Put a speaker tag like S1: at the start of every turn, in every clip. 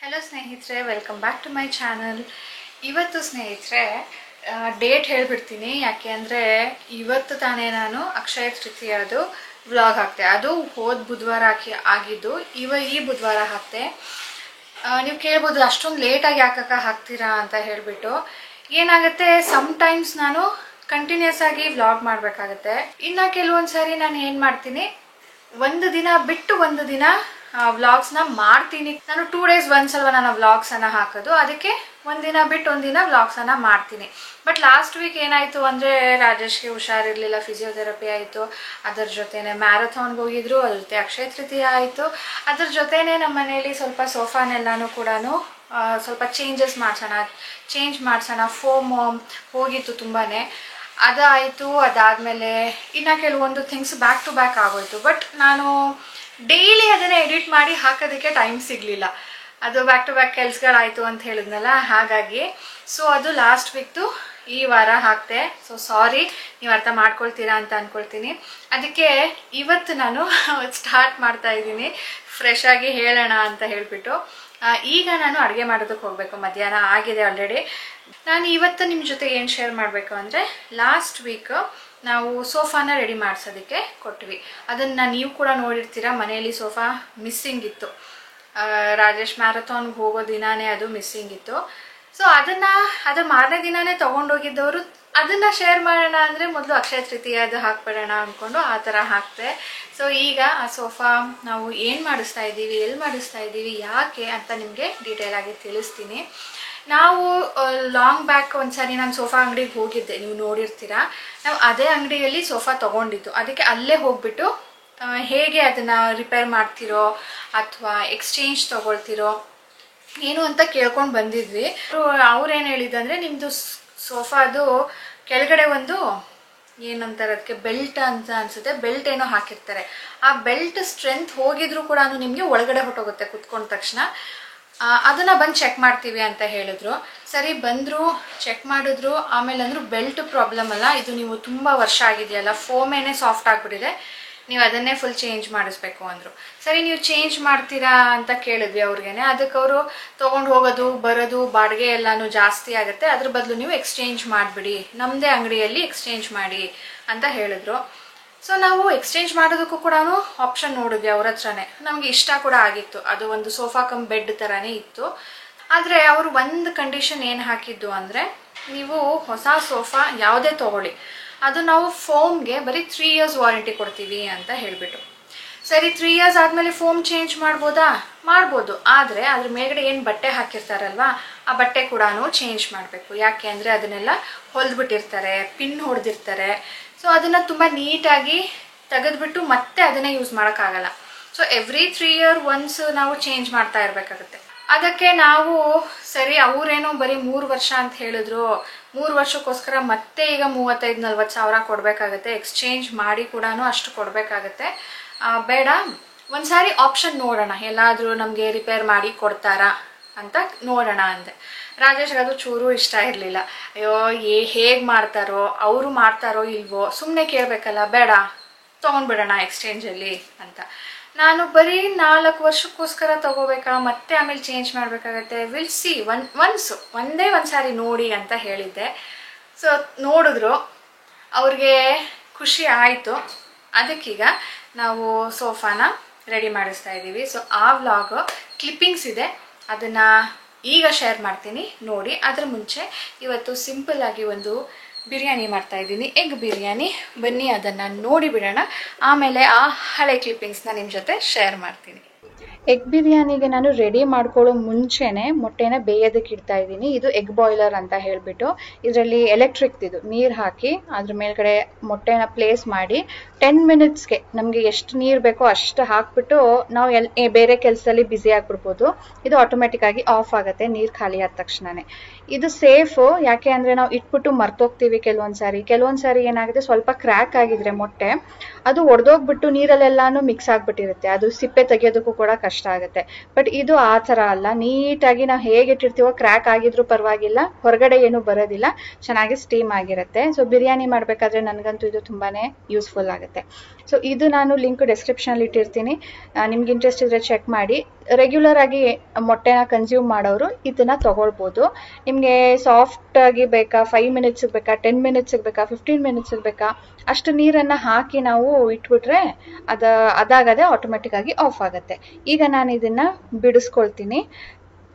S1: Hello ಸ್ನೇಹಿತರೆ, welcome back to my channel. ಇವತ್ತು ಸ್ನೇಹಿತರೆ ಡೇಟ್ ಹೇಳ್ಬಿಡ್ತೀನಿ. ಯಾಕೆ ಅಂದರೆ ಇವತ್ತು ತಾನೇ ನಾನು ಅಕ್ಷಯ ತೃತೀಯದು ವ್ಲಾಗ್ ಹಾಕ್ತೆ. ಅದು ಹೋದ ಬುಧವಾರ ಆಗಿದ್ದು ಈ ಬುಧವಾರ ಹಾಕ್ತೆ. ನೀವು ಕೇಳ್ಬೋದು ಅಷ್ಟೊಂದು ಲೇಟಾಗಿ ಯಾಕಕ್ಕ ಹಾಕ್ತೀರಾ ಅಂತ ಹೇಳಿಬಿಟ್ಟು. ಏನಾಗುತ್ತೆ, ಸಮ್ಟೈಮ್ಸ್ ನಾನು ಕಂಟಿನ್ಯೂಸ್ ಆಗಿ ವ್ಲಾಗ್ ಮಾಡಬೇಕಾಗತ್ತೆ. ಇನ್ನು ಕೆಲವೊಂದು ಸಾರಿ ನಾನು ಏನು ಮಾಡ್ತೀನಿ, ಒಂದು ದಿನ ಬಿಟ್ಟು ಒಂದು ದಿನ ವ್ಲಾಗ್ಸ್ನ ಮಾಡ್ತೀನಿ. ನಾನು 2 days ಒಂದ್ಸಲ ನಾನು ವ್ಲಾಗ್ಸನ್ನು ಹಾಕೋದು, ಅದಕ್ಕೆ ಒಂದಿನ ಬಿಟ್ಟು ಒಂದಿನ ವ್ಲಾಗ್ಸನ್ನು ಮಾಡ್ತೀನಿ. ಬಟ್ ಲಾಸ್ಟ್ ವೀಕ್ ಏನಾಯಿತು ಅಂದರೆ ರಾಜೇಶ್ಗೆ ಹುಷಾರಿರಲಿಲ್ಲ, ಫಿಸಿಯೋಥೆರಪಿ ಆಯಿತು, ಅದರ ಜೊತೆನೆ ಮ್ಯಾರಥಾನ್ಗೆ ಹೋಗಿದ್ರು, ಅದ್ರ ಜೊತೆ ಅಕ್ಷಯ ತೃತೀಯ ಆಯಿತು. ಅದ್ರ ಜೊತೆನೇ ನಮ್ಮ ಮನೇಲಿ ಸ್ವಲ್ಪ ಸೋಫಾನೆಲ್ಲನೂ ಕೂಡ ಸ್ವಲ್ಪ ಚೇಂಜ್ ಮಾಡಿಸೋಣ ಫೋಮ್ ಹೋಗಿತ್ತು ತುಂಬಾ. ಅದಾಯಿತು. ಅದಾದಮೇಲೆ ಇನ್ನು ಕೆಲವೊಂದು ಥಿಂಗ್ಸ್ ಬ್ಯಾಕ್ ಟು ಬ್ಯಾಕ್ ಆಗೋಯ್ತು. ಬಟ್ ನಾನು ಡೈಲಿ ಅದನ್ನು ಎಡಿಟ್ ಮಾಡಿ ಹಾಕೋದಕ್ಕೆ ಟೈಮ್ ಸಿಗಲಿಲ್ಲ. ಅದು ಬ್ಯಾಕ್ ಟು ಬ್ಯಾಕ್ ಕೆಲಸಗಳಾಯಿತು ಅಂತ ಹೇಳಿದ್ನಲ್ಲ, ಹಾಗಾಗಿ ಅದು ಲಾಸ್ಟ್ ವೀಕ್ದು ಈ ವಾರ ಹಾಕ್ತೆ. ಸಾರಿ, ನೀವು ಅರ್ಥ ಮಾಡ್ಕೊಳ್ತೀರಾ ಅಂತ ಅಂದ್ಕೊಳ್ತೀನಿ. ಅದಕ್ಕೆ ಇವತ್ತು ನಾನು ಸ್ಟಾರ್ಟ್ ಮಾಡ್ತಾ ಇದ್ದೀನಿ, ಫ್ರೆಶ್ ಆಗಿ ಹೇಳೋಣ ಅಂತ ಹೇಳಿಬಿಟ್ಟು. ಈಗ ನಾನು ಅಡುಗೆ ಮಾಡೋದಕ್ಕೆ ಹೋಗಬೇಕು. ಮಧ್ಯಾಹ್ನ ಆಗಿದೆ ಆಲ್ರೆಡಿ. ನಾನು ಇವತ್ತು ನಿಮ್ಮ ಜೊತೆ ಏನು ಶೇರ್ ಮಾಡಬೇಕು ಅಂದರೆ, ಲಾಸ್ಟ್ ವೀಕ್ ನಾವು ಸೋಫಾನ ರೆಡಿ ಮಾಡಿಸೋದಕ್ಕೆ ಕೊಟ್ವಿ. ಅದನ್ನು ನೀವು ಕೂಡ ನೋಡಿರ್ತೀರ, ಮನೆಯಲ್ಲಿ ಸೋಫಾ ಮಿಸ್ಸಿಂಗ್ ಇತ್ತು. ರಾಜೇಶ್ ಮ್ಯಾರಥಾನ್ಗೆ ಹೋಗೋ ದಿನಾನೇ ಅದು ಮಿಸ್ಸಿಂಗ್ ಇತ್ತು. ಅದು ಮಾರನೇ ದಿನಾನೇ ತೊಗೊಂಡೋಗಿದ್ದವರು ಅದನ್ನು ಶೇರ್ ಮಾಡೋಣ ಅಂದರೆ ಮೊದಲು ಅಕ್ಷಯ ತೃತೀಯ ಅದು ಹಾಕ್ಬಿಡೋಣ ಅಂದ್ಕೊಂಡು ಆ ಥರ ಹಾಕ್ತೆ. ಈಗ ಆ ಸೋಫಾ ನಾವು ಏನು ಮಾಡಿಸ್ತಾ ಇದ್ದೀವಿ, ಎಲ್ಲಿ ಮಾಡಿಸ್ತಾ ಇದ್ದೀವಿ, ಯಾಕೆ ಅಂತ ನಿಮಗೆ ಡೀಟೇಲ್ ಆಗಿ ತಿಳಿಸ್ತೀನಿ. ನಾವು ಲಾಂಗ್ ಬ್ಯಾಕ್ ಒಂದ್ಸರಿ ನಾನು ಸೋಫಾ ಅಂಗಡಿಗೆ ಹೋಗಿದ್ದೆ, ನೀವು ನೋಡಿರ್ತೀರ. ನಾವು ಅದೇ ಅಂಗಡಿಯಲ್ಲಿ ಸೋಫಾ ತೊಗೊಂಡಿದ್ದು, ಅದಕ್ಕೆ ಅಲ್ಲೇ ಹೋಗ್ಬಿಟ್ಟು ಹೇಗೆ ಅದನ್ನು ರಿಪೇರ್ ಮಾಡ್ತಿರೋ ಅಥವಾ ಎಕ್ಸ್ಚೇಂಜ್ ತೊಗೊಳ್ತಿರೋ ಏನು ಅಂತ ಕೇಳ್ಕೊಂಡು ಬಂದಿದ್ವಿ. ಅವ್ರೇನು ಹೇಳಿದಂದರೆ, ನಿಮ್ಮದು ಸೋಫಾದು ಕೆಳಗಡೆ ಒಂದು ಏನಂತಾರೆ ಅದಕ್ಕೆ ಬೆಲ್ಟ್ ಅಂತ ಅನಿಸುತ್ತೆ, ಬೆಲ್ಟ್ ಏನೋ ಹಾಕಿರ್ತಾರೆ. ಆ ಬೆಲ್ಟ್ ಸ್ಟ್ರೆಂತ್ ಹೋಗಿದ್ರು ಕೂಡ ನಿಮಗೆ ಒಳಗಡೆ ಹೊಟ್ಟೋಗುತ್ತೆ ಕುತ್ಕೊಂಡ ತಕ್ಷಣ. ಅದನ್ನು ಬಂದು ಚೆಕ್ ಮಾಡ್ತೀವಿ ಅಂತ ಹೇಳಿದ್ರು. ಸರಿ, ಬಂದರು, ಚೆಕ್ ಮಾಡಿದ್ರು. ಆಮೇಲೆ ಅಂದರು ಬೆಲ್ಟ್ ಪ್ರಾಬ್ಲಮ್ ಅಲ್ಲ, ಇದು ನೀವು ತುಂಬ ವರ್ಷ ಆಗಿದೆಯಲ್ಲ, ಫೋಮೇನೆ ಸಾಫ್ಟ್ ಆಗಿಬಿಟ್ಟಿದೆ, ನೀವು ಅದನ್ನೇ ಫುಲ್ ಚೇಂಜ್ ಮಾಡಿಸ್ಬೇಕು ಅಂದರು. ಸರಿ, ನೀವು ಚೇಂಜ್ ಮಾಡ್ತೀರಾ ಅಂತ ಕೇಳಿದ್ವಿ ಅವ್ರಿಗೇನೆ. ಅದಕ್ಕೆ ಅವರು ತೊಗೊಂಡು ಹೋಗೋದು ಬರೋದು ಬಾಡಿಗೆ ಎಲ್ಲನೂ ಜಾಸ್ತಿ ಆಗುತ್ತೆ, ಅದ್ರ ಬದಲು ನೀವು ಎಕ್ಸ್ಚೇಂಜ್ ಮಾಡಿಬಿಡಿ, ನಮ್ಮದೇ ಅಂಗಡಿಯಲ್ಲಿ ಎಕ್ಸ್ಚೇಂಜ್ ಮಾಡಿ ಅಂತ ಹೇಳಿದ್ರು. ನಾವು ಎಕ್ಸ್ಚೇಂಜ್ ಮಾಡೋದಕ್ಕೂ ಕೂಡ ಆಪ್ಷನ್ ನೋಡಿದ್ವಿ ಅವ್ರ ಹತ್ರನೇ. ನಮಗೆ ಇಷ್ಟ ಕೂಡ ಆಗಿತ್ತು, ಅದು ಒಂದು ಸೋಫಾ ಕಮ್ ಬೆಡ್ ಥರನೇ ಇತ್ತು. ಆದರೆ ಅವರು ಒಂದು ಕಂಡೀಷನ್ ಏನು ಹಾಕಿದ್ದು ಅಂದರೆ, ನೀವು ಹೊಸ ಸೋಫಾ ಯಾವುದೇ ತೊಗೊಳ್ಳಿ, ಅದು ನಾವು ಫೋಮ್ಗೆ ಬರೀ 3 years ವಾರಂಟಿ ಕೊಡ್ತೀವಿ ಅಂತ ಹೇಳಿಬಿಟ್ಟು. ಸರಿ, 3 years ಆದಮೇಲೆ ಫೋಮ್ ಚೇಂಜ್ ಮಾಡ್ಬೋದಾ? ಮಾಡ್ಬೋದು. ಆದರೆ ಅದ್ರ ಮೇಲ್ಗಡೆ ಏನು ಬಟ್ಟೆ ಹಾಕಿರ್ತಾರಲ್ವ, ಆ ಬಟ್ಟೆ ಕೂಡ ಚೇಂಜ್ ಮಾಡಬೇಕು. ಯಾಕೆ ಅಂದರೆ ಅದನ್ನೆಲ್ಲ ಹೊಲಿದ್ಬಿಟ್ಟಿರ್ತಾರೆ, ಪಿನ್ ಹೊಡೆದಿರ್ತಾರೆ. ಅದನ್ನು ತುಂಬ ನೀಟಾಗಿ ತೆಗೆದುಬಿಟ್ಟು ಮತ್ತೆ ಅದನ್ನೇ ಯೂಸ್ ಮಾಡೋಕ್ಕಾಗಲ್ಲ. ಎವ್ರಿ 3 years ಒನ್ಸ್ ನಾವು ಚೇಂಜ್ ಮಾಡ್ತಾ ಇರಬೇಕಾಗುತ್ತೆ. ಅದಕ್ಕೆ ನಾವು ಸರಿ, ಅವರೇನೋ ಬರೀ 3 ವರ್ಷ ಅಂತ ಹೇಳಿದ್ರು. 3 ವರ್ಷಕ್ಕೋಸ್ಕರ ಮತ್ತೆ ಈಗ 35-40 ಸಾವಿರ ಕೊಡಬೇಕಾಗತ್ತೆ. ಎಕ್ಸ್ಚೇಂಜ್ ಮಾಡಿ ಕೂಡ ಅಷ್ಟು ಕೊಡಬೇಕಾಗತ್ತೆ. ಬೇಡ, ಒಂದು ಸಾರಿ ಆಪ್ಷನ್ ನೋಡೋಣ, ಎಲ್ಲಾದರೂ ನಮಗೆ ರಿಪೇರ್ ಮಾಡಿ ಕೊಡ್ತಾರಾ ಅಂತ ನೋಡೋಣ ಅಂದೆ. ರಾಜೇಶ್ಗೆ ಅದು ಚೂರು ಇಷ್ಟ ಇರಲಿಲ್ಲ. ಅಯ್ಯೋ, ಹೇಗೆ ಮಾಡ್ತಾರೋ, ಅವರು ಮಾಡ್ತಾರೋ ಇಲ್ವೋ, ಸುಮ್ಮನೆ ಕೇಳಬೇಕಲ್ಲ, ಬೇಡ ತೊಗೊಂಡ್ಬಿಡೋಣ ಎಕ್ಸ್ಚೇಂಜಲ್ಲಿ ಅಂತ. ನಾನು ಬರೀ 4 ವರ್ಷಕ್ಕೋಸ್ಕರ ತೊಗೋಬೇಕಾ, ಮತ್ತೆ ಆಮೇಲೆ ಚೇಂಜ್ ಮಾಡಬೇಕಾಗತ್ತೆ, ವಿಲ್ ಸಿ ಒಂದೇ ಒಂದು ಸಾರಿ ನೋಡಿ ಅಂತ ಹೇಳಿದ್ದೆ. ನೋಡಿದ್ರು, ಅವ್ರಿಗೆ ಖುಷಿ ಆಯಿತು. ಅದಕ್ಕೀಗ ನಾವು ಸೋಫಾನ ರೆಡಿ ಮಾಡಿಸ್ತಾ ಇದ್ದೀವಿ. ಆ ವ್ಲಾಗ್ ಕ್ಲಿಪ್ಪಿಂಗ್ಸ್ ಇದೆ, ಅದನ್ನು ಈಗ ಶೇರ್ ಮಾಡ್ತೀನಿ ನೋಡಿ. ಅದರ ಮುಂಚೆ ಇವತ್ತು ಸಿಂಪಲ್ ಆಗಿ ಒಂದು ಬಿರಿಯಾನಿ ಮಾಡ್ತಾ ಇದ್ದೀನಿ, ಎಗ್ ಬಿರಿಯಾನಿ. ಬನ್ನಿ ಅದನ್ನು ನೋಡಿ ಬಿಡೋಣ. ಆಮೇಲೆ ಆ ಹಳೆ ಕ್ಲಿಪ್ಪಿಂಗ್ಸ್ನ ನಿಮ್ಮ ಜೊತೆ ಶೇರ್ ಮಾಡ್ತೀನಿ. ಎಗ್ ಬಿರಿಯಾನಿಗೆ ನಾನು ರೆಡಿ ಮಾಡ್ಕೊಳ್ಳೋ ಮುಂಚೆನೇ ಮೊಟ್ಟೆನ ಬೇಯೋದಕ್ಕೆ ಇಡ್ತಾ ಇದ್ದೀನಿ. ಇದು ಎಗ್ ಬಾಯ್ಲರ್ ಅಂತ ಹೇಳಿಬಿಟ್ಟು, ಇದರಲ್ಲಿ ಎಲೆಕ್ಟ್ರಿಕ್ದು ನೀರು ಹಾಕಿ ಅದ್ರ ಮೇಲ್ಗಡೆ ಮೊಟ್ಟೆನ ಪ್ಲೇಸ್ ಮಾಡಿ 10 minutesಗೆ ನಮಗೆ ಎಷ್ಟು ನೀರು ಬೇಕೋ ಅಷ್ಟು ಹಾಕ್ಬಿಟ್ಟು ನಾವು ಬೇರೆ ಕೆಲಸದಲ್ಲಿ ಬ್ಯುಸಿ ಆಗಿಬಿಡ್ಬೋದು. ಇದು ಆಟೋಮೆಟಿಕ್ ಆಗಿ ಆಫ್ ಆಗುತ್ತೆ ನೀರು ಖಾಲಿ ಆದ ತಕ್ಷಣನೇ. ಇದು ಸೇಫು, ಯಾಕೆ ಅಂದರೆ ನಾವು ಇಟ್ಬಿಟ್ಟು ಮರ್ತೋಗ್ತೀವಿ ಕೆಲವೊಂದು ಸಾರಿ ಏನಾಗುತ್ತೆ, ಸ್ವಲ್ಪ ಕ್ರ್ಯಾಕ್ ಆಗಿದ್ರೆ ಮೊಟ್ಟೆ ಅದು ಒಡೆದೋಗ್ಬಿಟ್ಟು ನೀರಲ್ಲೆಲ್ಲಾನು ಮಿಕ್ಸ್ ಆಗಿಬಿಟ್ಟಿರುತ್ತೆ, ಅದು ಸಿಪ್ಪೆ ತೆಗೆಯೋದಕ್ಕೂ ಕೂಡ ಕಷ್ಟ ಆಗುತ್ತೆ. ಬಟ್ ಇದು ಆ ಥರ ಅಲ್ಲ, ನೀಟಾಗಿ ನಾವು ಹೇಗೆ ಇಟ್ಟಿರ್ತೀವೋ ಕ್ರ್ಯಾಕ್ ಆಗಿದ್ರೂ ಪರವಾಗಿಲ್ಲ, ಹೊರಗಡೆ ಏನೂ ಬರೋದಿಲ್ಲ, ಚೆನ್ನಾಗಿ ಸ್ಟೀಮ್ ಆಗಿರುತ್ತೆ. ಬಿರಿಯಾನಿ ಮಾಡಬೇಕಾದ್ರೆ ನನಗಂತೂ ಇದು ತುಂಬಾ ಯೂಸ್ಫುಲ್ ಆಗುತ್ತೆ. ಇದು ನಾನು ಲಿಂಕ್ ಡಿಸ್ಕ್ರಿಪ್ಷನಲ್ಲಿ ಇಟ್ಟಿರ್ತೀನಿ, ನಿಮ್ಗೆ ಇಂಟ್ರೆಸ್ಟ್ ಇದ್ದರೆ ಚೆಕ್ ಮಾಡಿ. ರೆಗ್ಯುಲರ್ ಆಗಿ ಮೊಟ್ಟೆನ ಕನ್ಸ್ಯೂಮ್ ಮಾಡೋರು ಇದನ್ನ ತಗೊಳ್ಬೋದು. ನಿಮಗೆ ಸಾಫ್ಟ್ ಆಗಿ ಬೇಕಾ, 5 ಮಿನಿಟ್ಸ್ ಬೇಕಾ, 10 ಮಿನಿಟ್ಸ್ ಬೇಕಾ, 15 ಮಿನಿಟ್ಸ್ ಬೇಕಾ, ಅಷ್ಟು ನೀರನ್ನ ಹಾಕಿ ನಾವು ಇಟ್ಬಿಟ್ರೆ ಅದಾಗದೆ ಆಟೋಮೆಟಿಕ್ ಆಗಿ ಆಫ್ ಆಗುತ್ತೆ. ಈಗ ನಾನು ಇದನ್ನ ಬಿಡಿಸ್ಕೊಳ್ತೀನಿ.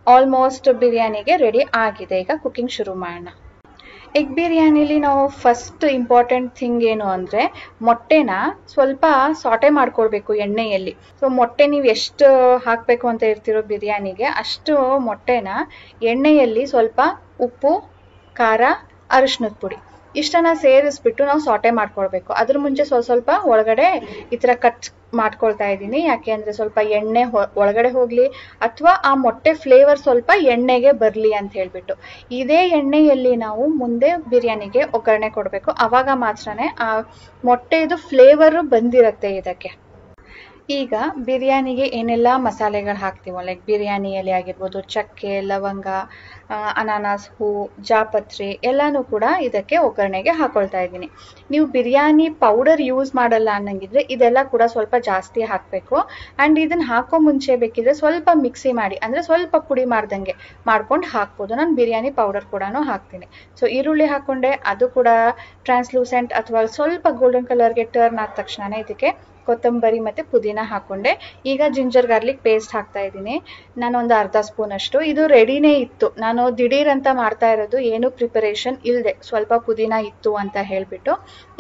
S1: ಆಲ್ಮೋಸ್ಟ್ ಬಿರಿಯಾನಿಗೆ ರೆಡಿ ಆಗಿದೆ. ಈಗ ಕುಕಿಂಗ್ ಶುರು ಮಾಡೋಣ. ಎಗ್ ಬಿರಿಯಾನಿಲಿ ನಾವು ಫಸ್ಟ್ ಇಂಪಾರ್ಟೆಂಟ್ ಥಿಂಗ್ ಏನು ಅಂದರೆ ಮೊಟ್ಟೆನ ಸ್ವಲ್ಪ ಸಾಟೆ ಮಾಡ್ಕೊಳ್ಬೇಕು ಎಣ್ಣೆಯಲ್ಲಿ. ಸೊ ಮೊಟ್ಟೆ ನೀವು ಎಷ್ಟು ಹಾಕಬೇಕು ಅಂತ ಇರ್ತಿರೋ ಬಿರಿಯಾನಿಗೆ ಅಷ್ಟು ಮೊಟ್ಟೆನ ಎಣ್ಣೆಯಲ್ಲಿ ಸ್ವಲ್ಪ ಉಪ್ಪು, ಖಾರ, ಅರಿಶಿನದ ಪುಡಿ ಇಷ್ಟನ್ನ ಸೇರಿಸ್ಬಿಟ್ಟು ನಾವು ಸಾಟೆ ಮಾಡ್ಕೊಳ್ಬೇಕು. ಅದ್ರ ಮುಂಚೆ ಸ್ವಲ್ಪ ಒಳಗಡೆ ಈ ಥರ ಕಟ್ ಮಾಡ್ಕೊಳ್ತಾ ಇದ್ದೀನಿ. ಯಾಕೆ ಅಂದರೆ ಸ್ವಲ್ಪ ಎಣ್ಣೆ ಒಳಗಡೆ ಹೋಗಲಿ ಅಥವಾ ಆ ಮೊಟ್ಟೆ ಫ್ಲೇವರ್ ಸ್ವಲ್ಪ ಎಣ್ಣೆಗೆ ಬರಲಿ ಅಂತ ಹೇಳ್ಬಿಟ್ಟು. ಇದೇ ಎಣ್ಣೆಯಲ್ಲಿ ನಾವು ಮುಂದೆ ಬಿರಿಯಾನಿಗೆ ಒಗ್ಗರಣೆ ಕೊಡಬೇಕು. ಆವಾಗ ಮಾತ್ರನೇ ಆ ಮೊಟ್ಟೆದು ಫ್ಲೇವರು ಬಂದಿರುತ್ತೆ ಇದಕ್ಕೆ. ಈಗ ಬಿರಿಯಾನಿಗೆ ಏನೆಲ್ಲ ಮಸಾಲೆಗಳು ಹಾಕ್ತೀವೋ, ಲೈಕ್ ಬಿರಿಯಾನಿ ಎಲೆ ಆಗಿರ್ಬೋದು, ಚಕ್ಕೆ, ಲವಂಗ, ಅನಾನಸ್ ಹೂ, ಜಾಪತ್ರೆ ಎಲ್ಲನೂ ಕೂಡ ಇದಕ್ಕೆ ಒಗ್ಗರಣೆಗೆ ಹಾಕೊಳ್ತಾ ಇದ್ದೀನಿ. ನೀವು ಬಿರಿಯಾನಿ ಪೌಡರ್ ಯೂಸ್ ಮಾಡಲ್ಲ ಅನ್ನಂಗಿದ್ರೆ ಇದೆಲ್ಲ ಕೂಡ ಸ್ವಲ್ಪ ಜಾಸ್ತಿ ಹಾಕಬೇಕು. ಆ್ಯಂಡ್ ಇದನ್ನು ಹಾಕೋ ಮುಂಚೆ ಬೇಕಿದ್ರೆ ಸ್ವಲ್ಪ ಮಿಕ್ಸಿ ಮಾಡಿ, ಅಂದರೆ ಸ್ವಲ್ಪ ಪುಡಿ ಮಾಡ್ದಂಗೆ ಮಾಡ್ಕೊಂಡು ಹಾಕ್ಬೋದು. ನಾನು ಬಿರಿಯಾನಿ ಪೌಡರ್ ಕೂಡ ಹಾಕ್ತೀನಿ. ಸೊ ಈರುಳ್ಳಿ ಹಾಕ್ಕೊಂಡೆ, ಅದು ಕೂಡ ಟ್ರಾನ್ಸ್ಲೂಸೆಂಟ್ ಅಥವಾ ಸ್ವಲ್ಪ ಗೋಲ್ಡನ್ ಕಲರ್ಗೆ ಟರ್ನ್ ಆದ ತಕ್ಷಣ ಇದಕ್ಕೆ ಕೊತ್ತಂಬರಿ ಮತ್ತು ಪುದೀನ ಹಾಕ್ಕೊಂಡೆ. ಈಗ ಜಿಂಜರ್ ಗಾರ್ಲಿಕ್ ಪೇಸ್ಟ್ ಹಾಕ್ತಾ ಇದ್ದೀನಿ. ನಾನು ಒಂದು ಅರ್ಧ ಸ್ಪೂನ್ ಅಷ್ಟು. ಇದು ರೆಡಿನೇ ಇತ್ತು, ನಾನು ದಿಢೀರ್ ಅಂತ ಮಾಡ್ತಾ ಇರೋದು, ಏನು ಪ್ರಿಪರೇಷನ್ ಇಲ್ಲದೆ, ಸ್ವಲ್ಪ ಪುದೀನ ಇತ್ತು ಅಂತ ಹೇಳಿಬಿಟ್ಟು.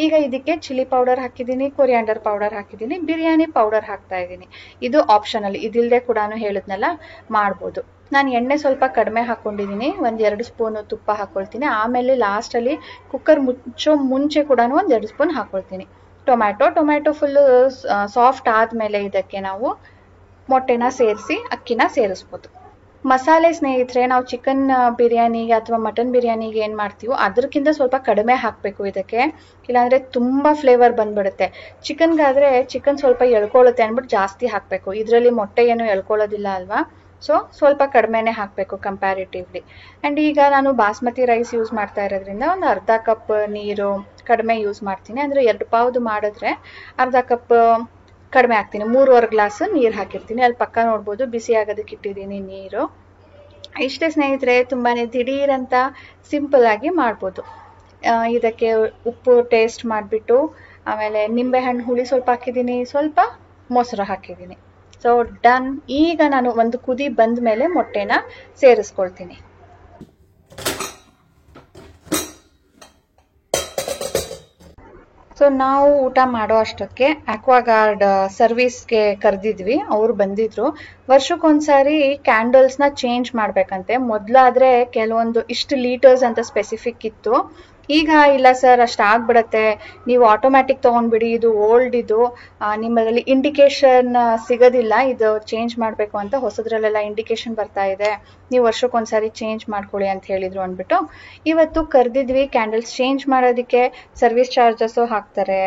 S1: ಈಗ ಇದಕ್ಕೆ ಚಿಲ್ಲಿ ಪೌಡರ್ ಹಾಕಿದ್ದೀನಿ, ಕೊರಿಯಾಂಡರ್ ಪೌಡರ್ ಹಾಕಿದ್ದೀನಿ, ಬಿರಿಯಾನಿ ಪೌಡರ್ ಹಾಕ್ತಾ ಇದ್ದೀನಿ. ಇದು ಆಪ್ಷನಲ್, ಇದಿಲ್ಲದೆ ಕೂಡ ಹೇಳಿದ್ನೆಲ್ಲ ಮಾಡ್ಬೋದು. ನಾನು ಎಣ್ಣೆ ಸ್ವಲ್ಪ ಕಡಿಮೆ ಹಾಕ್ಕೊಂಡಿದ್ದೀನಿ, 1-2 ಸ್ಪೂನು ತುಪ್ಪ ಹಾಕ್ಕೊಳ್ತೀನಿ. ಆಮೇಲೆ ಲಾಸ್ಟಲ್ಲಿ ಕುಕ್ಕರ್ ಮುಚ್ಚೋ ಮುಂಚೆ ಕೂಡ 1-2 ಸ್ಪೂನ್ ಹಾಕ್ಕೊಳ್ತೀನಿ. ಟೊಮ್ಯಾಟೊ ಫುಲ್ಲು ಸಾಫ್ಟ್ ಆದಮೇಲೆ ಇದಕ್ಕೆ ನಾವು ಮೊಟ್ಟೆನ ಸೇರಿಸಿ ಅಕ್ಕಿನ ಸೇರಿಸ್ಬೋದು. ಮಸಾಲೆ ಸ್ನೇಹಿತರೆ, ನಾವು ಚಿಕನ್ ಬಿರಿಯಾನಿಗೆ ಅಥವಾ ಮಟನ್ ಬಿರಿಯಾನಿಗೆ ಏನು ಮಾಡ್ತೀವೋ ಅದಕ್ಕಿಂತ ಸ್ವಲ್ಪ ಕಡಿಮೆ ಹಾಕಬೇಕು ಇದಕ್ಕೆ, ಇಲ್ಲಾಂದರೆ ತುಂಬ ಫ್ಲೇವರ್ ಬಂದ್ಬಿಡುತ್ತೆ. ಚಿಕನ್ಗಾದರೆ ಚಿಕನ್ ಸ್ವಲ್ಪ ಎಳ್ಕೊಳ್ಳುತ್ತೆ ಅಂದ್ಬಿಟ್ಟು ಜಾಸ್ತಿ ಹಾಕಬೇಕು. ಇದರಲ್ಲಿ ಮೊಟ್ಟೆ ಏನು ಎಳ್ಕೊಳ್ಳೋದಿಲ್ಲ ಅಲ್ವಾ, ಸೊ ಸ್ವಲ್ಪ ಕಡಿಮೆನೇ ಹಾಕಬೇಕು ಕಂಪ್ಯಾರಿಟಿವ್ಲಿ. ಆ್ಯಂಡ್ ಈಗ ನಾನು ಬಾಸ್ಮತಿ ರೈಸ್ ಯೂಸ್ ಮಾಡ್ತಾ ಇರೋದ್ರಿಂದ ಒಂದು ಅರ್ಧ ಕಪ್ ನೀರು ಕಡಿಮೆ ಯೂಸ್ ಮಾಡ್ತೀನಿ. ಅಂದರೆ 2 ಪಾವ್ದು ಮಾಡಿದ್ರೆ ಅರ್ಧ ಕಪ್ ಕಡಿಮೆ ಹಾಕ್ತೀನಿ. 3.25 ಗ್ಲಾಸ್ ನೀರು ಹಾಕಿರ್ತೀನಿ. ಅಲ್ಲಿ ಪಕ್ಕ ನೋಡ್ಬೋದು ಬಿಸಿ ಆಗೋದಕ್ಕೆ ಇಟ್ಟಿದ್ದೀನಿ ನೀರು. ಇಷ್ಟೇ ಸ್ನೇಹಿತರೆ, ತುಂಬಾ ದಿಢೀರಂತ ಸಿಂಪಲ್ ಆಗಿ ಮಾಡ್ಬೋದು. ಇದಕ್ಕೆ ಉಪ್ಪು ಟೇಸ್ಟ್ ಮಾಡಿಬಿಟ್ಟು, ಆಮೇಲೆ ನಿಂಬೆಹಣ್ಣು ಹುಳಿ ಸ್ವಲ್ಪ ಹಾಕಿದ್ದೀನಿ, ಸ್ವಲ್ಪ ಮೊಸರು ಹಾಕಿದ್ದೀನಿ. So done. ಈಗ ನಾನು ಒಂದು ಕುದಿ ಬಂದ ಮೇಲೆ ಮೊಟ್ಟೆನ ಸೇರಿಸ್ಕೊಳ್ತೀನಿ. ಸೊ ನಾವು ಊಟ ಮಾಡೋ ಅಷ್ಟಕ್ಕೆ ಆಕ್ವಾಗಾರ್ಡ್ ಸರ್ವಿಸ್ಗೆ ಕರೆದಿದ್ವಿ, ಅವರು ಬಂದಿದ್ರು. ವರ್ಷಕ್ಕೊಂದ್ಸಾರಿ ಕ್ಯಾಂಡಲ್ಸ್ನ ಚೇಂಜ್ ಮಾಡಬೇಕಂತೆ. ಮೊದಲಾದರೆ ಕೆಲವೊಂದು ಇಷ್ಟು ಲೀಟರ್ಸ್ ಅಂತ ಸ್ಪೆಸಿಫಿಕ್ ಇತ್ತು. ಈಗ ಇಲ್ಲ ಸರ್, ಅಷ್ಟು ಆಗ್ಬಿಡತ್ತೆ, ನೀವು ಆಟೋಮ್ಯಾಟಿಕ್ ತೊಗೊಂಡ್ಬಿಡಿ, ಇದು ಓಲ್ಡ್, ಇದು ನಿಮ್ಮಲ್ಲಿ ಇಂಡಿಕೇಶನ್ ಸಿಗೋದಿಲ್ಲ, ಇದು ಚೇಂಜ್ ಮಾಡಬೇಕು ಅಂತ ಹೊಸದ್ರಲ್ಲೆಲ್ಲ ಇಂಡಿಕೇಶನ್ ಬರ್ತಾ ಇದೆ, ನೀವು ವರ್ಷಕ್ಕೊಂದ್ಸಾರಿ ಚೇಂಜ್ ಮಾಡ್ಕೊಳ್ಳಿ ಅಂತ ಹೇಳಿದ್ರು ಅಂದ್ಬಿಟ್ಟು ಇವತ್ತು ಕರೆದಿದ್ವಿ. ಕ್ಯಾಂಡಲ್ಸ್ ಚೇಂಜ್ ಮಾಡೋದಕ್ಕೆ ಸರ್ವಿಸ್ ಚಾರ್ಜಸ್ಸು ಹಾಕ್ತಾರೆ,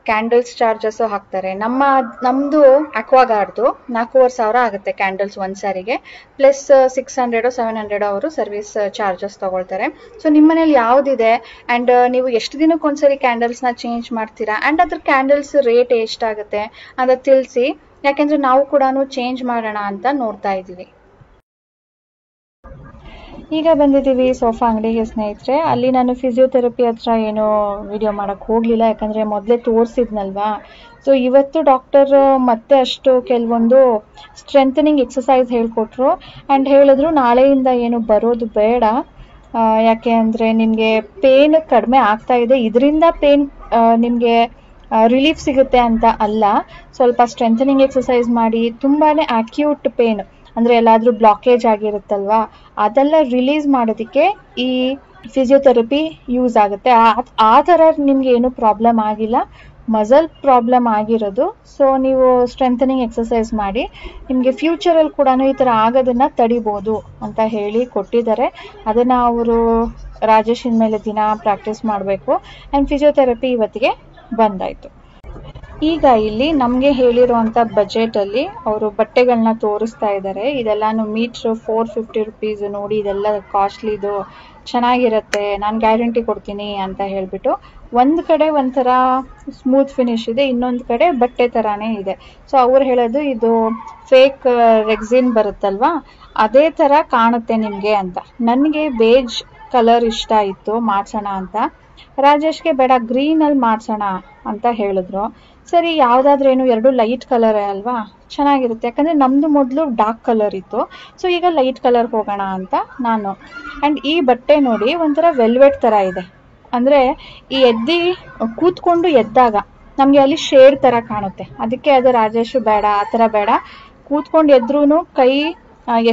S1: ಕ್ಯಾಂಡಲ್ಸ್ ಚಾರ್ಜಸ್ಸು ಹಾಕ್ತಾರೆ. ನಮ್ಮದು ಆಕ್ವಾಗಾರ್ಡ್ದು 4,500 ಆಗುತ್ತೆ ಕ್ಯಾಂಡಲ್ಸ್ ಒಂದು ಸಾರಿಗೆ, ಪ್ಲಸ್ 600-700 ಅವರು ಸರ್ವಿಸ್ ಚಾರ್ಜಸ್ ತೊಗೊಳ್ತಾರೆ. ಸೊ ನಿಮ್ಮ ಮನೇಲಿ ಯಾವುದಿದೆ ಆ್ಯಂಡ್ ನೀವು ಎಷ್ಟು ದಿನಕ್ಕೊಂದ್ಸರಿ ಕ್ಯಾಂಡಲ್ಸ್ನ ಚೇಂಜ್ ಮಾಡ್ತೀರಾ ಆ್ಯಂಡ್ ಅದ್ರ ಕ್ಯಾಂಡಲ್ಸ್ ರೇಟ್ ಎಷ್ಟಾಗುತ್ತೆ ಅಂತ ತಿಳಿಸಿ. ಯಾಕೆಂದರೆ ನಾವು ಕೂಡ ಚೇಂಜ್ ಮಾಡೋಣ ಅಂತ ನೋಡ್ತಾ ಇದ್ದೀವಿ. ಈಗ ಬಂದಿದ್ದೀವಿ ಸೋಫಾ ಅಂಗಡಿಗೆ ಸ್ನೇಹಿತರೆ. ಅಲ್ಲಿ ನಾನು ಫಿಸಿಯೋಥೆರಪಿ ಹತ್ರ ಏನೋ ವಿಡಿಯೋ ಮಾಡೋಕ್ಕೆ ಹೋಗಲಿಲ್ಲ, ಯಾಕಂದರೆ ಮೊದಲೇ ತೋರಿಸಿದ್ನಲ್ವಾ. ಸೊ ಇವತ್ತು ಡಾಕ್ಟರ್ ಮತ್ತೆ ಅಷ್ಟು ಕೆಲವೊಂದು ಸ್ಟ್ರೆಂಥನಿಂಗ್ ಎಕ್ಸಸೈಸ್ ಹೇಳ್ಕೊಟ್ರು ಆ್ಯಂಡ್ ಹೇಳಿದ್ರು ನಾಳೆಯಿಂದ ಏನು ಬರೋದು ಬೇಡ, ಯಾಕೆ ಅಂದರೆ ನಿಮಗೆ ಪೇನ್ ಕಡಿಮೆ ಆಗ್ತಾ ಇದೆ, ಇದರಿಂದ ಪೇನ್ ನಿಮಗೆ ರಿಲೀಫ್ ಸಿಗುತ್ತೆ ಅಂತ ಅಲ್ಲ, ಸ್ವಲ್ಪ ಸ್ಟ್ರೆಂಥನಿಂಗ್ ಎಕ್ಸಸೈಸ್ ಮಾಡಿ. ತುಂಬಾ ಅಕ್ಯೂಟ್ ಪೇನ್ ಅಂದರೆ ಎಲ್ಲಾದರೂ ಬ್ಲಾಕೇಜ್ ಆಗಿರುತ್ತಲ್ವಾ, ಅದೆಲ್ಲ ರಿಲೀಸ್ ಮಾಡೋದಕ್ಕೆ ಈ ಫಿಸಿಯೋಥೆರಪಿ ಯೂಸ್ ಆಗುತ್ತೆ. ಆ ಥರ ನಿಮಗೆ ಏನೂ ಪ್ರಾಬ್ಲಮ್ ಆಗಿಲ್ಲ, ಮಸಲ್ ಪ್ರಾಬ್ಲಮ್ ಆಗಿರೋದು. ಸೊ ನೀವು ಸ್ಟ್ರೆಂಥನಿಂಗ್ ಎಕ್ಸಸೈಸ್ ಮಾಡಿ, ನಿಮಗೆ ಫ್ಯೂಚರಲ್ಲಿ ಕೂಡ ಈ ಥರ ಆಗೋದನ್ನು ತಡಿಬೋದು ಅಂತ ಹೇಳಿ ಕೊಟ್ಟಿದ್ದಾರೆ. ಅದನ್ನು ಅವರು ರಾಜೇಶ್ ಇನ್ಮೇಲೆ ದಿನ ಪ್ರಾಕ್ಟೀಸ್ ಮಾಡಬೇಕು. ಆ್ಯಂಡ್ ಫಿಸಿಯೋಥೆರಪಿ ಇವತ್ತಿಗೆ ಬಂದಾಯಿತು. ಈಗ ಇಲ್ಲಿ ನಮಗೆ ಹೇಳಿರುವಂಥ ಬಜೆಟಲ್ಲಿ ಅವರು ಬಟ್ಟೆಗಳನ್ನ ತೋರಿಸ್ತಾ ಇದ್ದಾರೆ. ಇದೆಲ್ಲಾನು ಮೀಟ್ರ್ 450 ರುಪೀಸ್. ನೋಡಿ ಇದೆಲ್ಲ ಕಾಸ್ಟ್ಲಿದು, ಚೆನ್ನಾಗಿರುತ್ತೆ, ನಾನು ಗ್ಯಾರಂಟಿ ಕೊಡ್ತೀನಿ ಅಂತ ಹೇಳಿಬಿಟ್ಟು ಒಂದು ಕಡೆ ಒಂಥರ ಸ್ಮೂತ್ ಫಿನಿಶ್ ಇದೆ, ಇನ್ನೊಂದು ಕಡೆ ಬಟ್ಟೆ ಥರಾನೇ ಇದೆ. ಸೊ ಅವ್ರು ಹೇಳೋದು ಇದು ಫೇಕ್ ರೆಕ್ಸಿನ್ ಬರುತ್ತಲ್ವಾ, ಅದೇ ಥರ ಕಾಣುತ್ತೆ ನಿಮಗೆ ಅಂತ. ನನಗೆ ಬೇಜ್ ಕಲರ್ ಇಷ್ಟ ಇತ್ತು, ಮಾಡ್ಸೋಣ ಅಂತ. ರಾಜೇಶ್ಗೆ ಬೇಡ ಗ್ರೀನಲ್ಲಿ ಮಾಡ್ಸೋಣ ಅಂತ ಹೇಳಿದ್ರು. ಸರಿ ಯಾವುದಾದ್ರೇನು, ಎರಡು ಲೈಟ್ ಕಲರೇ ಅಲ್ವಾ, ಚೆನ್ನಾಗಿರುತ್ತೆ. ಯಾಕಂದರೆ ನಮ್ಮದು ಮೊದಲು ಡಾರ್ಕ್ ಕಲರ್ ಇತ್ತು, ಸೊ ಈಗ ಲೈಟ್ ಕಲರ್ ಹೋಗೋಣ ಅಂತ ನಾನು. ಆ್ಯಂಡ್ ಈ ಬಟ್ಟೆ ನೋಡಿ ಒಂಥರ ವೆಲ್ವೆಟ್ ಥರ ಇದೆ. ಅಂದರೆ ಈ ಕೂತ್ಕೊಂಡು ಎದ್ದಾಗ ನಮಗೆ ಅಲ್ಲಿ ಶೇಡ್ ಥರ ಕಾಣುತ್ತೆ. ಅದಕ್ಕೆ ಅದು ರಾಜೇಶು ಬೇಡ, ಆ ಥರ ಬೇಡ, ಕೂತ್ಕೊಂಡು ಎದ್ರೂ ಕೈ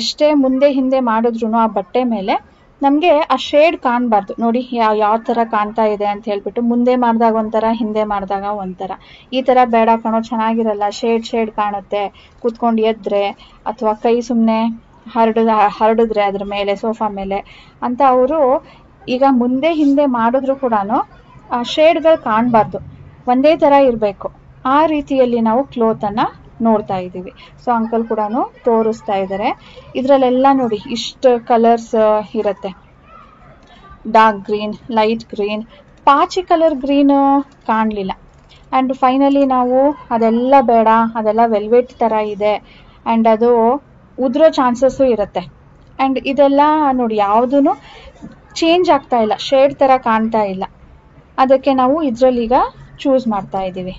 S1: ಎಷ್ಟೇ ಮುಂದೆ ಹಿಂದೆ ಮಾಡಿದ್ರು ಆ ಬಟ್ಟೆ ಮೇಲೆ ನಮಗೆ ಆ ಶೇಡ್ ಕಾಣಬಾರ್ದು. ನೋಡಿ ಯಾವ ಥರ ಕಾಣ್ತಾ ಇದೆ ಅಂತ ಹೇಳ್ಬಿಟ್ಟು, ಮುಂದೆ ಮಾಡಿದಾಗ ಒಂಥರ, ಹಿಂದೆ ಮಾಡಿದಾಗ ಒಂಥರ, ಈ ಥರ ಬೇಡ ಕಣೋ, ಚೆನ್ನಾಗಿರಲ್ಲ, ಶೇಡ್ ಕಾಣುತ್ತೆ ಕೂತ್ಕೊಂಡು ಎದ್ರೆ, ಅಥವಾ ಕೈ ಸುಮ್ಮನೆ ಹರಡಿದ್ರೆ ಅದ್ರ ಮೇಲೆ, ಸೋಫಾ ಮೇಲೆ ಅಂತ ಅವರು ಈಗ ಮುಂದೆ ಹಿಂದೆ ಮಾಡಿದ್ರು ಕೂಡ ಆ ಶೇಡ್ಗಳು ಕಾಣಬಾರ್ದು, ಒಂದೇ ಥರ ಇರಬೇಕು. ಆ ರೀತಿಯಲ್ಲಿ ನಾವು ಕ್ಲೋತನ್ನು ನೋಡ್ತಾ ಇದ್ದೀವಿ. ಸೊ ಅಂಕಲ್ ಕೂಡ ತೋರಿಸ್ತಾ ಇದ್ದಾರೆ. ಇದರಲ್ಲೆಲ್ಲ ನೋಡಿ ಇಷ್ಟು ಕಲರ್ಸ್ ಇರುತ್ತೆ. ಡಾರ್ಕ್ ಗ್ರೀನ್, ಲೈಟ್ ಗ್ರೀನ್, ಪಾಚಿ ಕಲರ್ ಗ್ರೀನ್ ಕಾಣಲಿಲ್ಲ. ಆ್ಯಂಡ್ ಫೈನಲಿ ನಾವು ಅದೆಲ್ಲ ಬೇಡ, ಅದೆಲ್ಲ ವೆಲ್ವೆಟ್ ಥರ ಇದೆ ಆ್ಯಂಡ್ ಅದು ಉದುರೋ ಚಾನ್ಸಸ್ಸು ಇರುತ್ತೆ. ಆ್ಯಂಡ್ ಇದೆಲ್ಲ ನೋಡಿ ಯಾವುದೂ ಚೇಂಜ್ ಆಗ್ತಾ ಇಲ್ಲ, ಶೇಡ್ ಥರ ಕಾಣ್ತಾ ಇಲ್ಲ. ಅದಕ್ಕೆ ನಾವು ಇದರಲ್ಲೀಗ ಚೂಸ್ ಮಾಡ್ತಾ ಇದ್ದೀವಿ.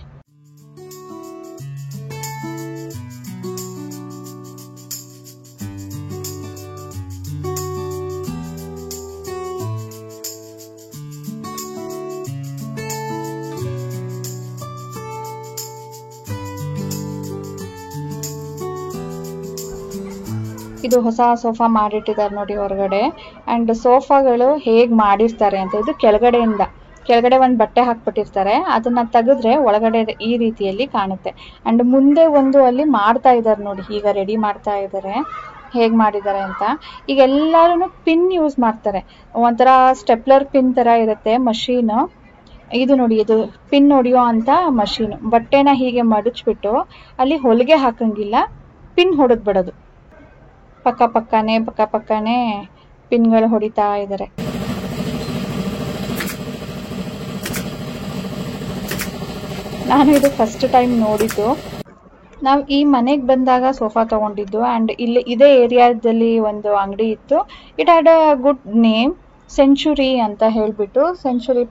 S1: ಇದು ಹೊಸ ಸೋಫಾ ಮಾಡಿಟ್ಟಿದ್ದಾರೆ ನೋಡಿ ಹೊರಗಡೆ. ಆ್ಯಂಡ್ ಸೋಫಾಗಳು ಹೇಗೆ ಮಾಡಿರ್ತಾರೆ ಅಂತ, ಇದು ಕೆಳಗಡೆ ಒಂದು ಬಟ್ಟೆ ಹಾಕ್ಬಿಟ್ಟಿರ್ತಾರೆ, ಅದನ್ನು ತೆಗೆದ್ರೆ ಒಳಗಡೆ ಈ ರೀತಿಯಲ್ಲಿ ಕಾಣುತ್ತೆ. ಆ್ಯಂಡ್ ಮುಂದೆ ಒಂದು ಅಲ್ಲಿ ಮಾಡ್ತಾ ಇದ್ದಾರೆ ನೋಡಿ, ಈಗ ರೆಡಿ ಮಾಡ್ತಾ ಇದ್ದಾರೆ, ಹೇಗೆ ಮಾಡಿದ್ದಾರೆ ಅಂತ. ಈಗ ಎಲ್ಲರೂ ಪಿನ್ ಯೂಸ್ ಮಾಡ್ತಾರೆ, ಒಂಥರ ಸ್ಟೆಪ್ಲರ್ ಪಿನ್ ಥರ ಇರುತ್ತೆ ಮಷೀನು. ಇದು ನೋಡಿ, ಇದು ಪಿನ್ ಹೊಡೆಯೋ ಅಂತ ಮಷೀನು. ಬಟ್ಟೆನ ಹೀಗೆ ಮಡಚ್ಬಿಟ್ಟು ಅಲ್ಲಿ ಹೊಲಿಗೆ ಹಾಕಂಗಿಲ್ಲ, ಪಿನ್ ಹೊಡೆದ್ಬಿಡೋದು. ಪಕ್ಕನೇ ಪಿನ್ಗಳು ಹೊಡಿತಾ ಇದ್ದಾರೆ. ನಾನು ಇದು ಫಸ್ಟ್ ಟೈಮ್ ನೋಡಿದ್ದು. ನಾವು ಈ ಮನೆಗೆ ಬಂದಾಗ ಸೋಫಾ ತೊಗೊಂಡಿದ್ದು. ಆ್ಯಂಡ್ ಇಲ್ಲಿ ಇದೇ ಏರಿಯಾದಲ್ಲಿ ಒಂದು ಅಂಗಡಿ ಇತ್ತು. It had a good name, century ಅಂತ ಹೇಳಿಬಿಟ್ಟು. ಸೆಂಚುರಿ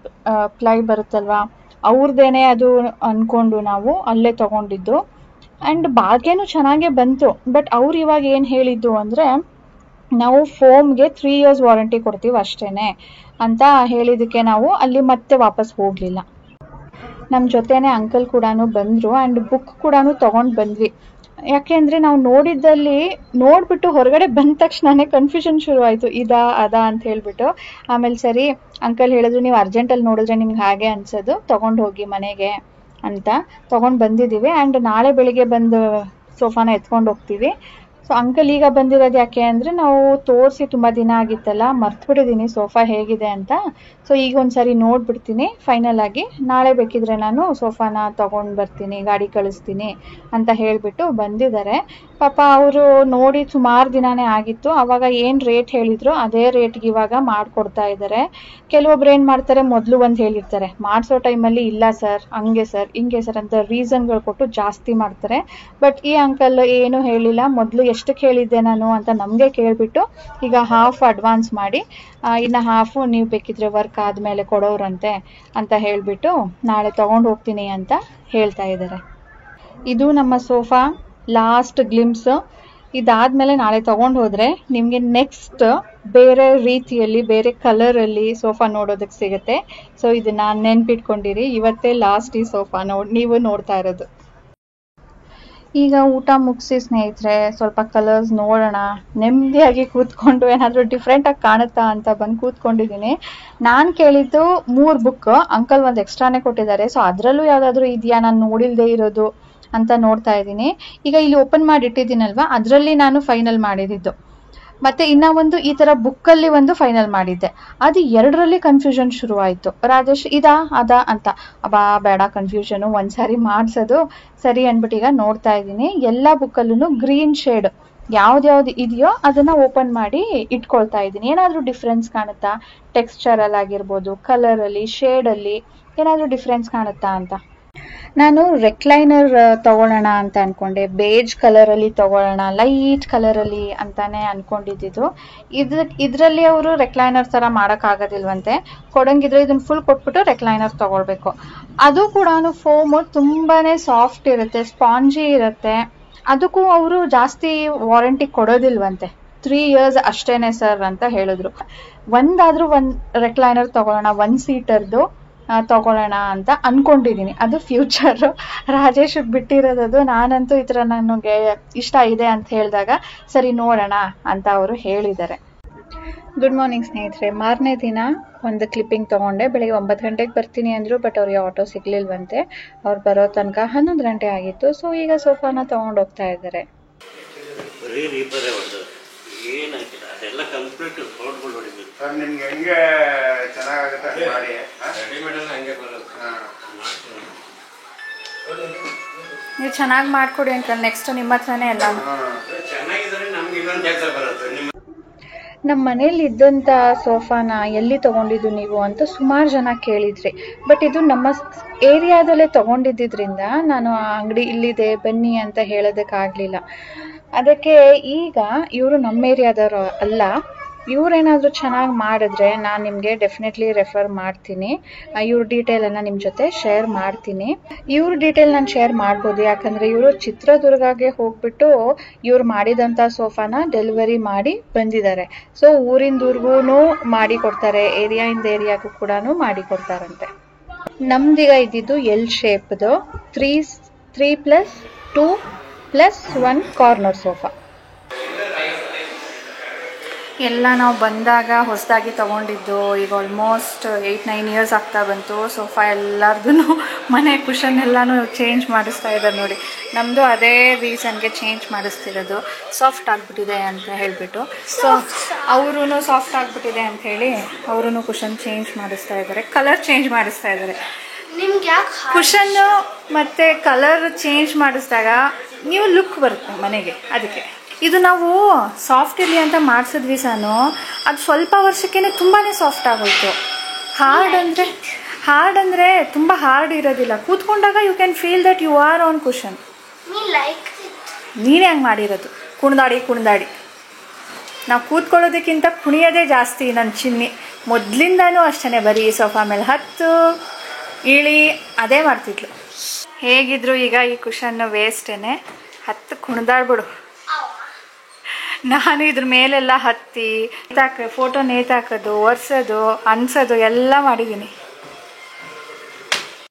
S1: ಪ್ಲೈ ಬರುತ್ತಲ್ವಾ, ಅವ್ರದ್ದೇನೆ ಅದು ಅಂದ್ಕೊಂಡು ನಾವು ಅಲ್ಲೇ ತೊಗೊಂಡಿದ್ದು. ಆ್ಯಂಡ್ ಬಾಳ್ಗೆನೂ ಚೆನ್ನಾಗೇ ಬಂತು. ಬಟ್ ಅವ್ರು ಇವಾಗ ಏನು ಹೇಳಿದ್ದು ಅಂದರೆ, ನಾವು ಫೋಮ್ಗೆ 3 years ವಾರಂಟಿ ಕೊಡ್ತೀವಿ ಅಷ್ಟೇ ಅಂತ ಹೇಳಿದ್ದಕ್ಕೆ ನಾವು ಅಲ್ಲಿ ಮತ್ತೆ ವಾಪಸ್ ಹೋಗಲಿಲ್ಲ. ನಮ್ಮ ಜೊತೆನೇ ಅಂಕಲ್ ಕೂಡ ಬಂದರು. ಆ್ಯಂಡ್ ಬುಕ್ ಕೂಡ ತೊಗೊಂಡು ಬಂದ್ವಿ. ಯಾಕೆಂದರೆ ನಾವು ನೋಡಿಬಿಟ್ಟು ಹೊರಗಡೆ ಬಂದ ತಕ್ಷಣವೇ ಕನ್ಫ್ಯೂಷನ್ ಶುರು ಆಯಿತು, ಅದಾ ಅಂತ ಹೇಳಿಬಿಟ್ಟು. ಆಮೇಲೆ ಸರಿ ಅಂಕಲ್ ಹೇಳಿದ್ರು, ನೀವು ಅರ್ಜೆಂಟಲ್ಲಿ ನೋಡಿದ್ರೆ ನಿಮ್ಗೆ ಹಾಗೆ ಅನ್ಸೋದು, ತೊಗೊಂಡು ಹೋಗಿ ಮನೆಗೆ ಅಂತ ತೊಗೊಂಡು ಬಂದಿದ್ದೀವಿ. ಆ್ಯಂಡ್ ನಾಳೆ ಬೆಳಿಗ್ಗೆ ಬಂದು ಸೋಫಾನ ಎತ್ಕೊಂಡು ಹೋಗ್ತೀವಿ. ಸೊ ಅಂಕಲ್ ಈಗ ಬಂದಿರೋದು ಯಾಕೆ ಅಂದರೆ, ನಾವು ತೋರಿಸಿ ತುಂಬ ದಿನ ಆಗಿತ್ತಲ್ಲ, ಮರ್ತ್ಬಿಟ್ಟಿದ್ದೀನಿ ಸೋಫಾ ಹೇಗಿದೆ ಅಂತ. ಸೊ ಈಗ ಒಂದ್ಸರಿ ನೋಡ್ಬಿಡ್ತೀನಿ ಫೈನಲ್ ಆಗಿ, ನಾಳೆ ಬೇಕಿದ್ರೆ ನಾನು ಸೋಫಾನ ತೊಗೊಂಡು ಬರ್ತೀನಿ, ಗಾಡಿ ಕಳಿಸ್ತೀನಿ ಅಂತ ಹೇಳಿಬಿಟ್ಟು ಬಂದಿದ್ದಾರೆ. ಪಾಪ ಅವರು ನೋಡಿ ಸುಮಾರು ದಿನಾನೇ ಆಗಿತ್ತು. ಆವಾಗ ಏನು ರೇಟ್ ಹೇಳಿದ್ರು ಅದೇ ರೇಟ್ಗೆ ಇವಾಗ ಮಾಡಿಕೊಡ್ತಾ ಇದ್ದಾರೆ. ಕೆಲವೊಬ್ರು ಏನು ಮಾಡ್ತಾರೆ, ಮೊದಲು ಒಂದು ಹೇಳಿರ್ತಾರೆ, ಮಾಡಿಸೋ ಟೈಮಲ್ಲಿ ಇಲ್ಲ ಸರ್, ಹಂಗೆ ಸರ್, ಹಿಂಗೆ ಸರ್ ಅಂತ ರೀಸನ್ಗಳು ಕೊಟ್ಟು ಜಾಸ್ತಿ ಮಾಡ್ತಾರೆ. ಬಟ್ ಈ ಅಂಕಲ್ ಏನು ಹೇಳಿಲ್ಲ, ಮೊದಲು ಎಷ್ಟಕ್ಕೆ ಹೇಳಿದ್ದೆ ನಾನು ಅಂತ ನಮಗೆ ಕೇಳಿಬಿಟ್ಟು ಈಗ ಹಾಫ್ ಅಡ್ವಾನ್ಸ್ ಮಾಡಿ ಇನ್ನು ಹಾಫು ನೀವು ಬೇಕಿದ್ರೆ ವರ್ಕ್ ಆದಮೇಲೆ ಕೊಡೋರಂತೆ ಅಂತ ಹೇಳಿಬಿಟ್ಟು ನಾಳೆ ತೊಗೊಂಡು ಹೋಗ್ತೀನಿ ಅಂತ ಹೇಳ್ತಾ ಇದ್ದಾರೆ. ಇದು ನಮ್ಮ ಸೋಫಾ ಲಾಸ್ಟ್ ಗ್ಲಿಮ್ಸ್. ಇದಾದಮೇಲೆ ನಾಳೆ ತೊಗೊಂಡು ಹೋದರೆ ನಿಮಗೆ ನೆಕ್ಸ್ಟ್ ಬೇರೆ ರೀತಿಯಲ್ಲಿ, ಬೇರೆ ಕಲರಲ್ಲಿ ಸೋಫಾ ನೋಡೋದಕ್ಕೆ ಸಿಗುತ್ತೆ. ಸೊ ಇದನ್ನು ನೆನ್ಪಿಟ್ಕೊಂಡಿರಿ, ಇವತ್ತೇ ಲಾಸ್ಟ್ ಈ ಸೋಫಾ ನೀವು ನೋಡ್ತಾ ಇರೋದು. ಈಗ ಊಟ ಮುಗಿಸಿ ಸ್ನೇಹಿತರೆ ಸ್ವಲ್ಪ ಕಲರ್ಸ್ ನೋಡೋಣ, ನೆಮ್ಮದಿಯಾಗಿ ಕೂತ್ಕೊಂಡು ಏನಾದರೂ ಡಿಫ್ರೆಂಟಾಗಿ ಕಾಣುತ್ತಾ ಅಂತ ಬಂದು ಕೂತ್ಕೊಂಡಿದ್ದೀನಿ. ನಾನು ಕೇಳಿದ್ದು 3 ಬುಕ್, ಅಂಕಲ್ ಒಂದು ಎಕ್ಸ್ಟ್ರಾನೇ ಕೊಟ್ಟಿದ್ದಾರೆ. ಸೊ ಅದರಲ್ಲೂ ಯಾವುದಾದ್ರೂ ಇದೆಯಾ ನಾನು ನೋಡಿಲ್ಲದೆ ಇರೋದು ಅಂತ ನೋಡ್ತಾ ಇದ್ದೀನಿ. ಈಗ ಇಲ್ಲಿ ಓಪನ್ ಮಾಡಿ ಇಟ್ಟಿದ್ದೀನಲ್ವ, ಅದರಲ್ಲಿ ನಾನು ಫೈನಲ್ ಮಾಡಿದ್ದು. ಮತ್ತೆ ಇನ್ನ ಒಂದು ಈ ತರ ಬುಕ್ಕಲ್ಲಿ ಒಂದು ಫೈನಲ್ ಮಾಡಿದ್ದೆ. ಅದು ಎರಡರಲ್ಲಿ ಕನ್ಫ್ಯೂಷನ್ ಶುರು ಆಯ್ತು. ರಾಜೇಶ್ ಇದಾ ಅದಾ ಅಂತ. ಅಬ್ಬಾ ಬೇಡ ಕನ್ಫ್ಯೂಷನ್, ಒಂದ್ಸಾರಿ ಮಾಡ್ಸೋದು ಸರಿ ಅನ್ಬಿಟ್ಟು ಈಗ ನೋಡ್ತಾ ಇದ್ದೀನಿ. ಎಲ್ಲಾ ಬುಕ್ಕಲ್ಲೂ ಗ್ರೀನ್ ಶೇಡ್ ಯಾವ್ದ್ಯಾವ್ದು ಇದೆಯೋ ಅದನ್ನ ಓಪನ್ ಮಾಡಿ ಇಟ್ಕೊಳ್ತಾ ಇದ್ದೀನಿ. ಏನಾದ್ರೂ ಡಿಫ್ರೆನ್ಸ್ ಕಾಣುತ್ತಾ, ಟೆಕ್ಸ್ಚರ್ ಅಲ್ಲಿ ಆಗಿರ್ಬೋದು, ಕಲರ್ ಅಲ್ಲಿ, ಶೇಡ್ ಅಲ್ಲಿ ಏನಾದ್ರೂ ಡಿಫ್ರೆನ್ಸ್ ಕಾಣುತ್ತಾ ಅಂತ. ನಾನು ರೆಕ್ಲೈನರ್ ತಗೊಳ್ಳೋಣ ಅಂತ ಅನ್ಕೊಂಡೆ. ಬೇಜ್ ಕಲರ್ ಅಲ್ಲಿ ತಗೊಳ್ಳೋಣ, ಲೈಟ್ ಕಲರ್ ಅಲ್ಲಿ ಅಂತಾನೆ ಅನ್ಕೊಂಡಿದ್ದು. ಇದ್ರಲ್ಲಿ ಅವರು ರೆಕ್ಲೈನರ್ ತರ ಮಾಡಕ್ ಆಗೋದಿಲ್ವಂತೆ. ಕೊಡಂಗಿದ್ರೆ ಇದನ್ನ ಫುಲ್ ಕೊಟ್ಬಿಟ್ಟು ರೆಕ್ಲೈನರ್ ತಗೊಳ್ಬೇಕು. ಅದು ಕೂಡ ಫೋಮ್ ತುಂಬಾನೇ ಸಾಫ್ಟ್ ಇರುತ್ತೆ, ಸ್ಪಾಂಜಿ ಇರುತ್ತೆ. ಅದಕ್ಕೂ ಅವರು ಜಾಸ್ತಿ ವಾರಂಟಿ ಕೊಡೋದಿಲ್ವಂತೆ. 3 years ಅಷ್ಟೇನೆ ಸರ್ ಅಂತ ಹೇಳಿದ್ರು. ಒಂದಾದ್ರೂ ಒಂದ್ ರೆಕ್ಲೈನರ್ ತಗೊಳ್ಳೋಣ, 1 ಸೀಟರ್ದು ತಗೊಳ್ಳೋಣ ಅಂತ ಅನ್ಕೊಂಡಿದೀನಿ. ಅದು ಫ್ಯೂಚರ್. ರಾಜೇಶ್ ಬಿಟ್ಟಿರೋದದು. ನಾನಂತೂ ಈ ತರ ನನಗೆ ಇಷ್ಟ ಇದೆ ಅಂತ ಹೇಳಿದಾಗ ಸರಿ ನೋಡೋಣ ಅಂತ ಅವರು ಹೇಳಿದ್ದಾರೆ. ಗುಡ್ ಮಾರ್ನಿಂಗ್ ಸ್ನೇಹಿತರೆ. ಮಾರನೇ ದಿನ ಒಂದು ಕ್ಲಿಪ್ಪಿಂಗ್ ತಗೊಂಡೆ. ಬೆಳಿಗ್ಗೆ 9 ಗಂಟೆಗೆ ಬರ್ತೀನಿ ಅಂದ್ರು, ಬಟ್ ಅವ್ರಿಗೆ ಆಟೋ ಸಿಗ್ಲಿಲ್ವಂತೆ. ಅವ್ರು ಬರೋ ತನಕ 11 ಗಂಟೆ ಆಗಿತ್ತು. ಸೊ ಈಗ ಸೋಫಾನ ತಗೊಂಡು ಹೋಗ್ತಾ ಇದ್ದಾರೆ.
S2: ನಿಮ್ಗೆ ಹೆಂಗೆ ಚೆನ್ನಾಗುತ್ತೆ ಮಾಡಿ
S1: ನೀವು ಚೆನ್ನಾಗಿ ಮಾಡ್ಕೊಡಿ ಅಂಕಲ್. ನೆಕ್ಸ್ಟ್ ನಿಮ್ಮ ಹತ್ರನೇ ಎಲ್ಲ. ನಮ್ಮ ಮನೇಲಿ ಇದ್ದಂಥ ಸೋಫಾನ ಎಲ್ಲಿ ತಗೊಂಡಿದ್ದು ನೀವು ಅಂತ ಸುಮಾರು ಜನ ಕೇಳಿದ್ರಿ. ಬಟ್ ಇದು ನಮ್ಮ ಏರಿಯಾದಲ್ಲೇ ತಗೊಂಡಿದ್ದರಿಂದ ನಾನು ಆ ಅಂಗಡಿ ಇಲ್ಲಿದೆ ಬನ್ನಿ ಅಂತ ಹೇಳೋದಕ್ಕಾಗಲಿಲ್ಲ. ಅದಕ್ಕೆ ಈಗ ಇವರು ನಮ್ಮ ಏರಿಯಾದವರು ಅಲ್ಲ. ಇವ್ರೇನಾದರೂ ಚೆನ್ನಾಗಿ ಮಾಡಿದ್ರೆ ನಾನು ನಿಮಗೆ ಡೆಫಿನೆಟ್ಲಿ ರೆಫರ್ ಮಾಡ್ತೀನಿ. ಇವ್ರ ಡೀಟೇಲನ್ನು ನಿಮ್ಮ ಜೊತೆ ಶೇರ್ ಮಾಡ್ತೀನಿ. ಇವ್ರ ಡೀಟೇಲ್ ನಾನು ಶೇರ್ ಮಾಡ್ಬೋದು, ಯಾಕಂದರೆ ಇವರು ಚಿತ್ರದುರ್ಗಗೆ ಹೋಗ್ಬಿಟ್ಟು ಇವ್ರು ಮಾಡಿದಂಥ ಸೋಫಾನ ಡೆಲಿವರಿ ಮಾಡಿ ಬಂದಿದ್ದಾರೆ. ಸೊ ಊರಿಂದೂರ್ಗೂ ಮಾಡಿ ಕೊಡ್ತಾರೆ, ಏರಿಯಾಯಿಂದ ಏರಿಯಾಗೂ ಕೂಡ ಮಾಡಿ ಕೊಡ್ತಾರಂತೆ. ನಮ್ದೀಗ ಇದ್ದಿದ್ದು ಎಲ್ ಶೇಪ್ದು 3+2+1 ಕಾರ್ನರ್ ಸೋಫಾ. ಎಲ್ಲ ನಾವು ಬಂದಾಗ ಹೊಸದಾಗಿ ತೊಗೊಂಡಿದ್ದು. ಈಗ ಆಲ್ಮೋಸ್ಟ್ 8-9 years ಆಗ್ತಾ ಬಂತು. ಸೋಫಾ ಎಲ್ಲರದೂ ಮನೆ ಕುಷನ್ ಎಲ್ಲನೂ ಚೇಂಜ್ ಮಾಡಿಸ್ತಾ ಇದ್ದಾರೆ ನೋಡಿ. ನಮ್ಮದು ಅದೇ ರೀಸನ್ಗೆ ಚೇಂಜ್ ಮಾಡಿಸ್ತಿರೋದು. ಸಾಫ್ಟ್ ಆಗಿಬಿಟ್ಟಿದೆ ಅಂತ ಹೇಳಿಬಿಟ್ಟು. ಸೊ ಅವರೂ ಸಾಫ್ಟ್ ಆಗಿಬಿಟ್ಟಿದೆ ಅಂತ ಹೇಳಿ ಅವರೂ ಕುಷನ್ ಚೇಂಜ್ ಮಾಡಿಸ್ತಾ ಇದ್ದಾರೆ, ಕಲರ್ ಚೇಂಜ್ ಮಾಡಿಸ್ತಾ ಇದ್ದಾರೆ. ಕುಷನ್ನು ಮತ್ತು ಕಲರ್ ಚೇಂಜ್ ಮಾಡಿಸಿದಾಗ ನೀವು ಲುಕ್ ಬರುತ್ತೆ ಮನೆಗೆ. ಅದಕ್ಕೆ ಇದು ನಾವು ಸಾಫ್ಟ್ ಇರಲಿ ಅಂತ ಮಾಡಿಸಿದ್ವಿ ಸಾನು. ಅದು ಸ್ವಲ್ಪ ವರ್ಷಕ್ಕೇ ತುಂಬಾ ಸಾಫ್ಟ್ ಆಗೋಯ್ತು. ಹಾರ್ಡ್ ಅಂದರೆ ತುಂಬ ಹಾರ್ಡ್ ಇರೋದಿಲ್ಲ. ಕೂತ್ಕೊಂಡಾಗ you can feel that you are on cushion. ನೀನೇ ಹಂಗೆ ಮಾಡಿರೋದು, ಕುಣಿದಾಡಿ. ನಾವು ಕೂತ್ಕೊಳ್ಳೋದಕ್ಕಿಂತ ಕುಣಿಯೋದೇ ಜಾಸ್ತಿ ನನ್ನ ಚಿನ್ನಿ. ಮೊದಲಿಂದನೂ ಅಷ್ಟೇ, ಬರೀ ಸೋಫಾ ಮೇಲೆ ಹತ್ತು ಇಳಿ ಅದೇ ಮಾಡ್ತಿದ್ಲು. ಹೇಗಿದ್ರು ಈಗ ಈ ಕುಷನ್ನು ವೇಸ್ಟೇನೆ. ಹತ್ತು ಕುಣಿದಾಡ್ಬಿಡು. ನಾನು ಇದ್ರ ಮೇಲೆಲ್ಲ ಹತ್ತಿ ಫೋಟೋ ನೇತಾಕೋದು, ಒರೆಸೋದು, ಅನ್ಸೋದು ಎಲ್ಲ ಮಾಡಿದ್ದೀನಿ.